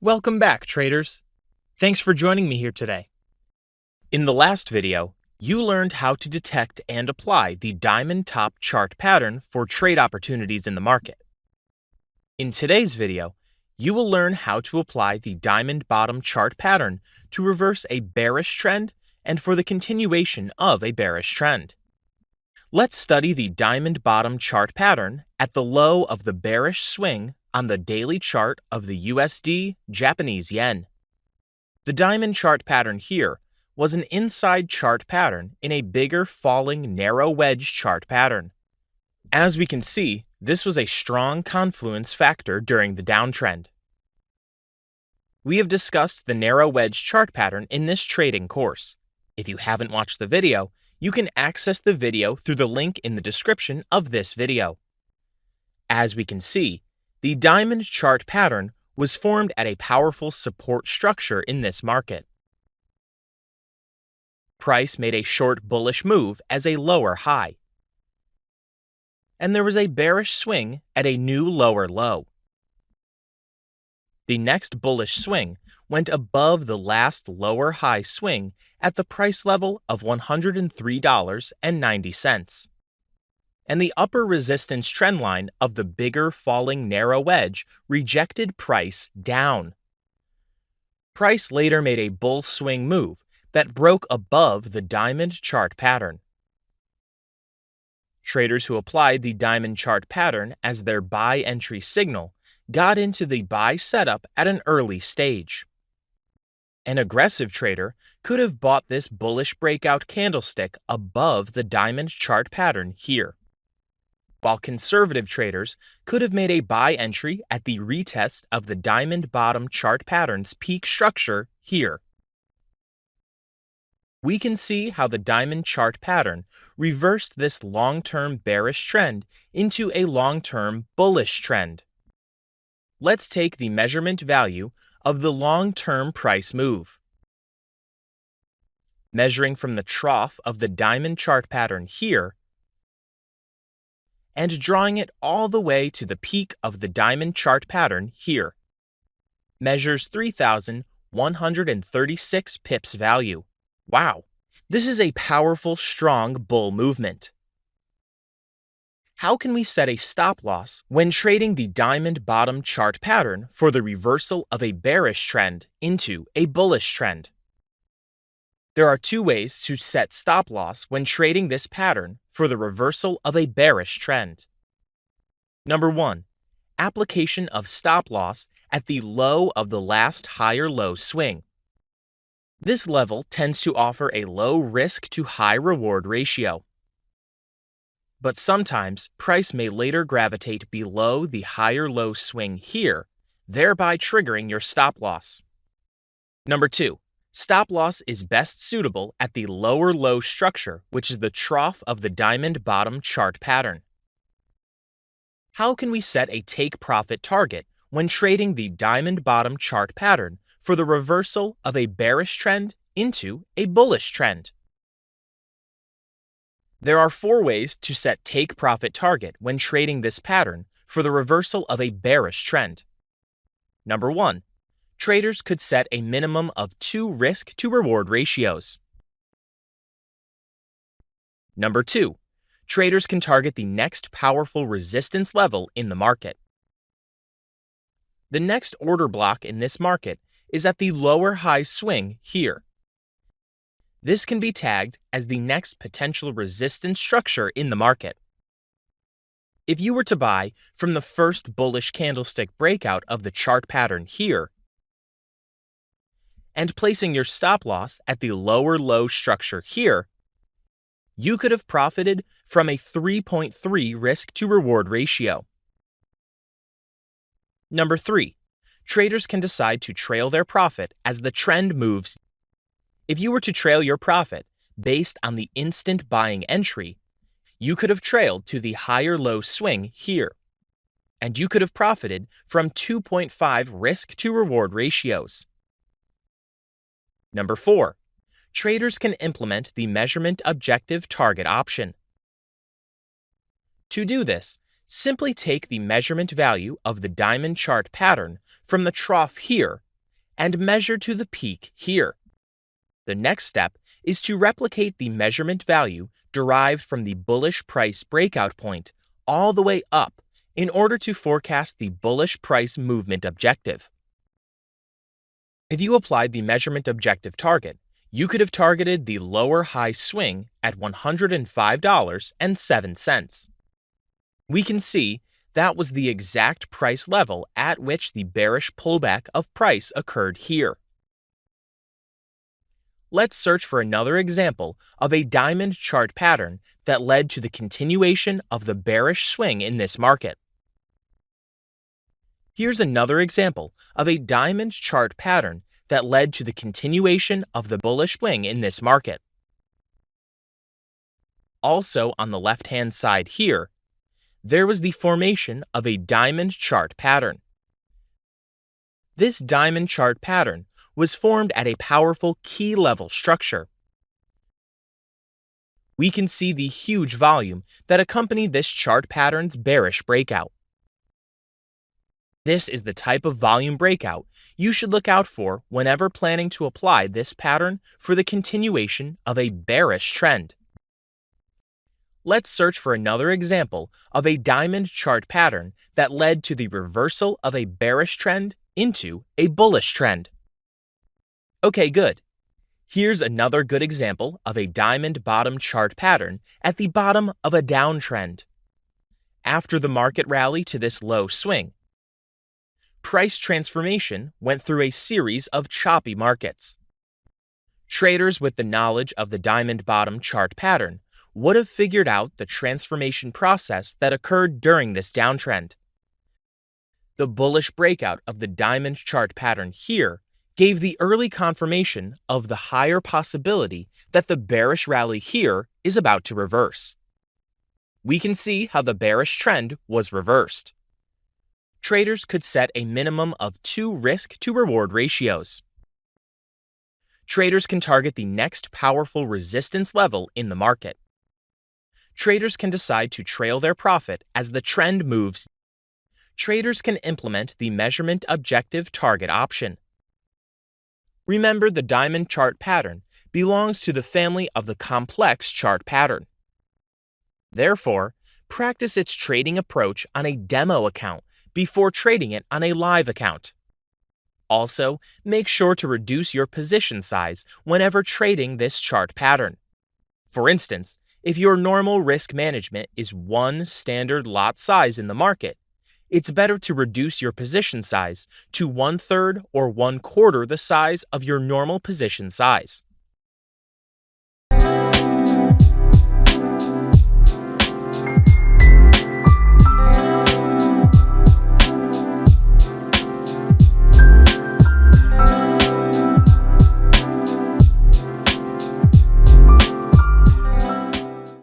Welcome back, traders. Thanks for joining me here today. In the last video, you learned how to detect and apply the diamond top chart pattern for trade opportunities in the market. In today's video, you will learn how to apply the diamond bottom chart pattern to reverse a bearish trend and for the continuation of a bearish trend. Let's study the diamond bottom chart pattern at the low of the bearish swing on the daily chart of the USD Japanese yen. The diamond chart pattern here was an inside chart pattern in a bigger falling narrow wedge chart pattern. As we can see, this was a strong confluence factor during the downtrend. We have discussed the narrow wedge chart pattern in this trading course. If you haven't watched the video, you can access the video through the link in the description of this video. As we can see, the diamond chart pattern was formed at a powerful support structure in this market. Price made a short bullish move as a lower high, and there was a bearish swing at a new lower low. The next bullish swing went above the last lower high swing at the price level of $103.90. And the upper resistance trend line of the bigger falling narrow wedge rejected price down. Price later made a bull swing move that broke above the diamond chart pattern. Traders who applied the diamond chart pattern as their buy entry signal got into the buy setup at an early stage. An aggressive trader could have bought this bullish breakout candlestick above the diamond chart pattern here, while conservative traders could have made a buy entry at the retest of the diamond bottom chart pattern's peak structure here. We can see how the diamond chart pattern reversed this long-term bearish trend into a long-term bullish trend. Let's take the measurement value of the long-term price move. Measuring from the trough of the diamond chart pattern here, and drawing it all the way to the peak of the diamond chart pattern here. Measures 3,136 pips value. Wow, this is a powerful, strong bull movement. How can we set a stop loss when trading the diamond bottom chart pattern for the reversal of a bearish trend into a bullish trend? There are two ways to set stop loss when trading this pattern for the reversal of a bearish trend. Number 1, application of stop loss at the low of the last higher low swing. This level tends to offer a low risk to high reward ratio. But sometimes price may later gravitate below the higher low swing here, thereby triggering your stop loss. Number 2, stop loss is best suitable at the lower low structure, which is the trough of the diamond bottom chart pattern. How can we set a take profit target when trading the diamond bottom chart pattern for the reversal of a bearish trend into a bullish trend? There are 4 ways to set take profit target when trading this pattern for the reversal of a bearish trend. Number 1, traders could set a minimum of 2 risk to reward ratios. Number 2, traders can target the next powerful resistance level in the market. The next order block in this market is at the lower high swing here. This can be tagged as the next potential resistance structure in the market. If you were to buy from the first bullish candlestick breakout of the chart pattern here, and placing your stop loss at the lower low structure here, you could have profited from a 3.3 risk to reward ratio. Number 3, traders can decide to trail their profit as the trend moves. If you were to trail your profit based on the instant buying entry, you could have trailed to the higher low swing here, and you could have profited from 2.5 risk to reward ratios. Number 4, traders can implement the measurement objective target option. To do this, simply take the measurement value of the diamond chart pattern from the trough here and measure to the peak here. The next step is to replicate the measurement value derived from the bullish price breakout point all the way up in order to forecast the bullish price movement objective. If you applied the measurement objective target, you could have targeted the lower high swing at $105.07. We can see that was the exact price level at which the bearish pullback of price occurred here. Let's search for another example of a diamond chart pattern that led to the continuation of the bearish swing in this market. Here's another example of a diamond chart pattern that led to the continuation of the bullish swing in this market. Also on the left-hand side here, there was the formation of a diamond chart pattern. This diamond chart pattern was formed at a powerful key level structure. We can see the huge volume that accompanied this chart pattern's bearish breakout. This is the type of volume breakout you should look out for whenever planning to apply this pattern for the continuation of a bearish trend. Let's search for another example of a diamond chart pattern that led to the reversal of a bearish trend into a bullish trend. Okay, good. Here's another good example of a diamond bottom chart pattern at the bottom of a downtrend. After the market rally to this low swing, price transformation went through a series of choppy markets. Traders with the knowledge of the diamond bottom chart pattern would have figured out the transformation process that occurred during this downtrend. The bullish breakout of the diamond chart pattern here gave the early confirmation of the higher possibility that the bearish rally here is about to reverse. We can see how the bearish trend was reversed. Traders could set a minimum of 2 risk-to-reward ratios. Traders can target the next powerful resistance level in the market. Traders can decide to trail their profit as the trend moves. Traders can implement the measurement objective target option. Remember, the diamond chart pattern belongs to the family of the complex chart pattern. Therefore, practice its trading approach on a demo account before trading it on a live account. Also, make sure to reduce your position size whenever trading this chart pattern. For instance, if your normal risk management is 1 standard lot size in the market, it's better to reduce your position size to 1/3 or 1/4 the size of your normal position size.